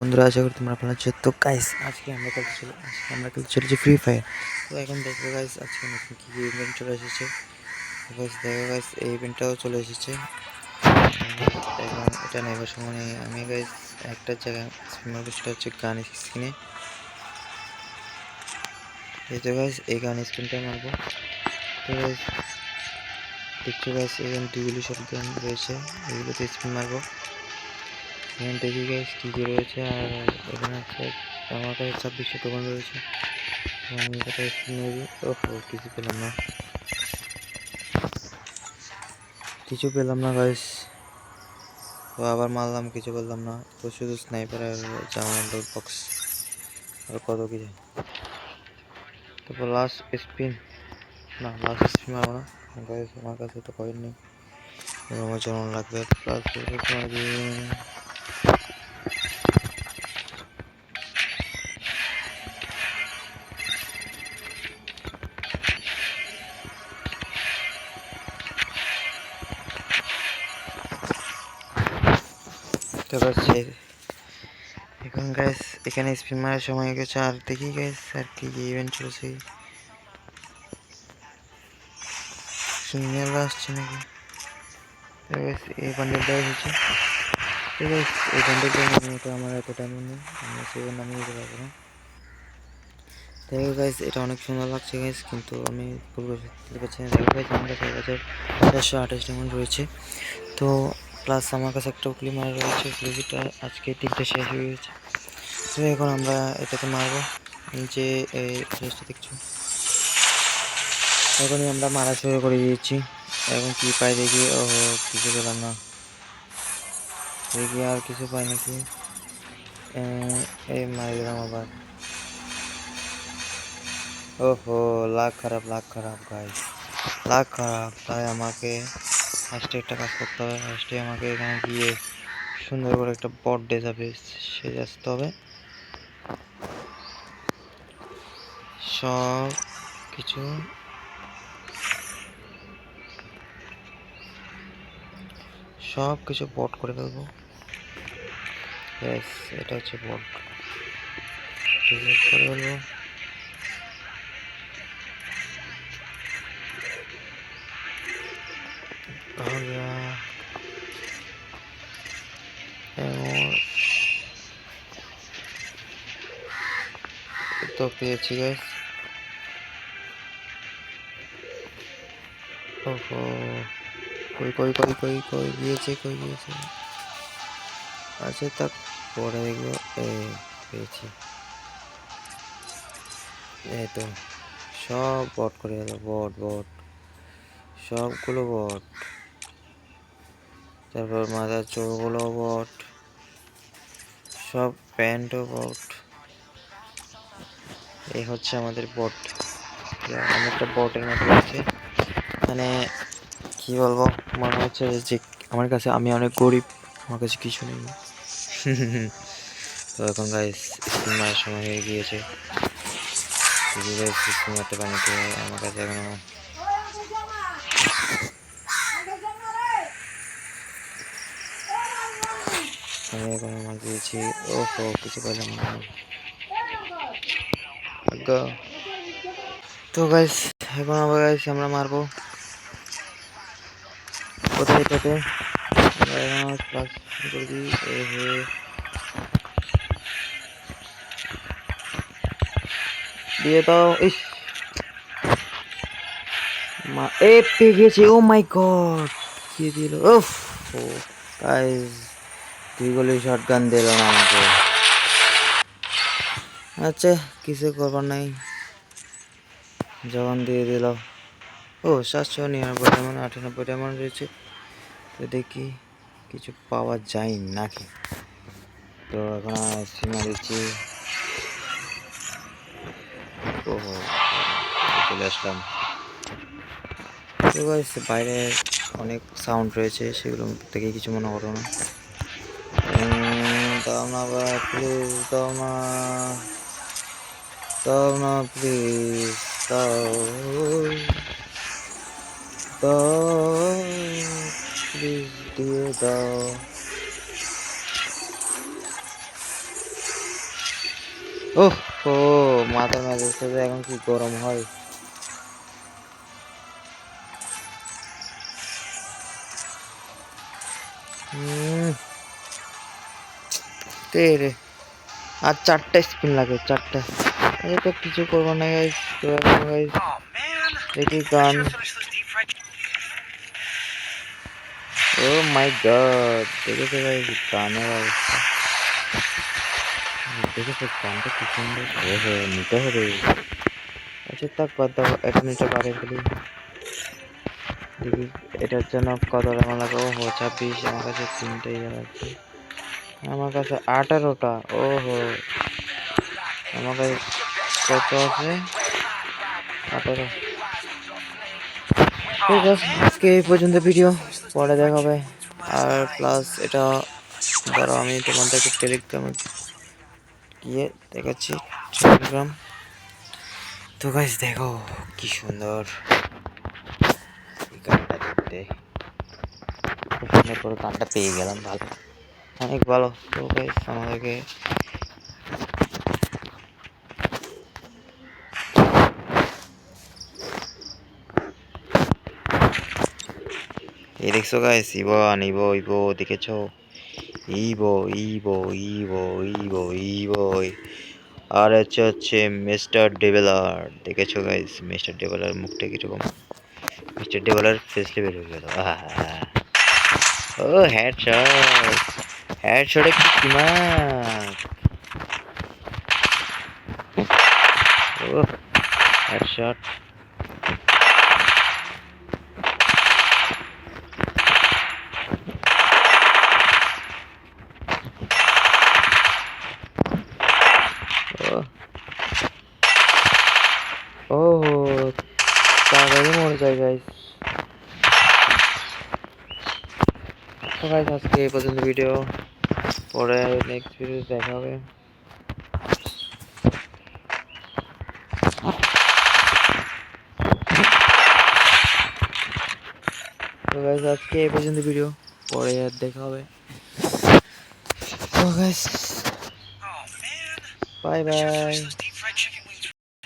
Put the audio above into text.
বন্ধুরা, আশা করি তোমরা ভালো আছো। তো গাইস আজকে আমরা খেলতে চলেছি ফ্রি ফায়ার। তো এখন দেখবো গাইস আজকে নতুন কী কী ইভেন্ট চলে এসেছে। গাইস দেখো গাইস, এই ইভেন্টটাও চলে এসেছে। এখন এটা নেবার সময় আমি গাইস একটা জায়গায় স্পিন মারবো, সেটা হচ্ছে গান স্ক্রিনে। এই তো গাইস এই গান স্ক্রিনটা মারবো। তো গাইস দেখছো গাইস, এখানে দুগুলি সব গান রয়েছে, এগুলোতে স্পিন মারবো। এখানে দেখি গাইস কী কী রয়েছে। আর এখানে হচ্ছে আমার কাছে 2600 টোকন রয়েছে। আমি এটা স্পিন মেবি, ওহো কিছু পেলাম না গাইস। তো আবার মারলাম, কিছু পেলাম না। তো শুধু স্নাইপার আর জামা লুট বক্স আর কত কিছু। তারপর লাস্ট স্পিন, না লাস্ট স্পিন মারবো না গাইস, আমার কাছে তো কয়েন নেই। আমার যেমন লাগবে প্লাস তো গাইস এখন গাইস এখানে স্পিন মারার সময় হয়ে গেছে। আর দেখি গাইস আর কি ইভেন্ট চলছে, সিগন্যাল আসছে নাকি। এই বান্ডেলটা এসেছে। ঠিক আছে, এই বান্ডেলটা নিয়ে আমার এত টাইম নেই, আমি সেগুলো নামিয়ে দিতে পারবো না। দেখো গাইস, এটা অনেক সুন্দর লাগছে গাইস, কিন্তু আমি ভুল করতে পারছি না। দেখো গাইস, আমার কাছে 1428 ডায়মন্ড রয়েছে। তো প্লাস আমার কাছে একটা ক্লিমার রয়েছে, ক্লিপিটা আজকে 3টে শেষ হয়ে গেছে। তো এখন আমরা এটাতে মারবো, যে এই জিনিসটা দেখছো, এখনই আমরা মারা শুরু করে দিয়েছি। এখন কি পাই দেখি, ও কিছু পেলাম না, দেখি আর কিছু পাই নাকি। এই মারা গেলাম আবার। ওহো, লাখ খারাপ গাইস, লাখ খারাপ। তাই আমাকে ফার্স্টে একটা কাজ করতে হবে। ফার্স্টে আমাকে এখানে গিয়ে সুন্দর করে একটা বট ডেটাবে সেজে আসতে হবে। সব কিছু বট করে ফেলবো। ব্যাস, এটা হচ্ছে বট করে ফেলবো। তো পেয়েছি গাইস। ওহো, কই গিয়েছে। আচ্ছা, তা পরে দেখবো। পেয়েছি, এই তো সব বট করে গেল। বট সবগুলো বট। তারপর মাথার চোখগুলো বট, সব প্যান্টও বট। এই হচ্ছে আমাদের বট, অনেকটা বটের মতো হচ্ছে। মানে কি বলবো, মনে হচ্ছে যে আমার কাছে আমি অনেক গরিব, আমার কাছে কিছু নেই। তো এখন গাইস স্পিন মারার সময় হয়ে গিয়েছে। স্পিন মারতে পারিনি, আমার কাছে এখনো আমি এখনো মার দিয়েছি। ওহো, কিছু পেলাম না। তো গাইস এখন আবার গাইস আমরা মারবো কোথায় এটাতে। প্লাস করে দিই। দিয়ে দাও। ইস, পেয়ে গেছি। ও মাই গড, কি দিল! ওফ, গাইস দুইগুলি শটগান দিল না আমাকে। আচ্ছা, কিছু করবার নাই, যখন দিয়ে দিল। ও 799 ডায়মন্ড, 98 ডায়মন্ড রয়েছে। তো দেখি কিছু পাওয়া যায় নাকি। তো এখন সিমা দিচ্ছি। ওহো, চলে আসলাম। তো গাইস বাইরে অনেক সাউন্ড রয়েছে, সেগুলো থেকে কিছু মনে করো না। দাও না ভাই, প্লিজ দাও না প্লিজ, দাও প্লিজ, দিয়ে দাও। ওহ ও মাথার মেজাজটা যে এখন কি গরম হয়। রে আর 4টা স্পিন লাগে, 4টা। আচ্ছা তো কিছু করবো না গাইস, তো এখন গাইস দেখি গান। ও মাই গড, দেখেছো গাইস গানের অবস্থা, দেখেছো গানটা কি সুন্দর। ওহো নিতে হবে। আচ্ছা থাক বাদ দাও, এখন এটা বাড়ে ফেলি। দেখি এটার জন্য কত টাকা লাগে। ওহো 26, আমার কাছে 3টাই আছে, আমার কাছে 18টা। ওহো আমার কাছে কত আছে, 18। ঠিক আছে আজকে এই পর্যন্ত ভিডিও, পরে দেখা হবে। আর প্লাস এটা ধরো আমি তোমাদেরকে টেলিগ্রামে গিয়ে দেখাচ্ছি, টেলিগ্রাম। তো গাইস দেখো কি সুন্দর এই গানটা দেখতে, খুব সুন্দর করে গানটা পেয়ে গেলাম, ভালো অনেক ভালো। তো গাইস আমাদেরকে এই দেখছো গাইস, ইবো ইবো ইবো দেখেছো, ইবো ইবো ইবো ইবো ইবো। আর হচ্ছে মিস্টার ডেভেলার, দেখেছো গাইস মিস্টার ডেভেলার মুখটা কিরকম, মিস্টার ডেভেলার ফেস লেভেল হয়ে গেল। ও হেডশট, হেডশটে কি দিমাগ, ও হেডশট। ও তাড়াতাড়ি মরে যায় গাইস। তো গাইস আজকে এই পর্যন্ত ভিডিও, পরে নেক্সট ভিডিও দেখা হবে। তো গাইস আজকে এই পর্যন্ত ভিডিও, পরে আর দেখা হবে। তো গাইস বাই বাই।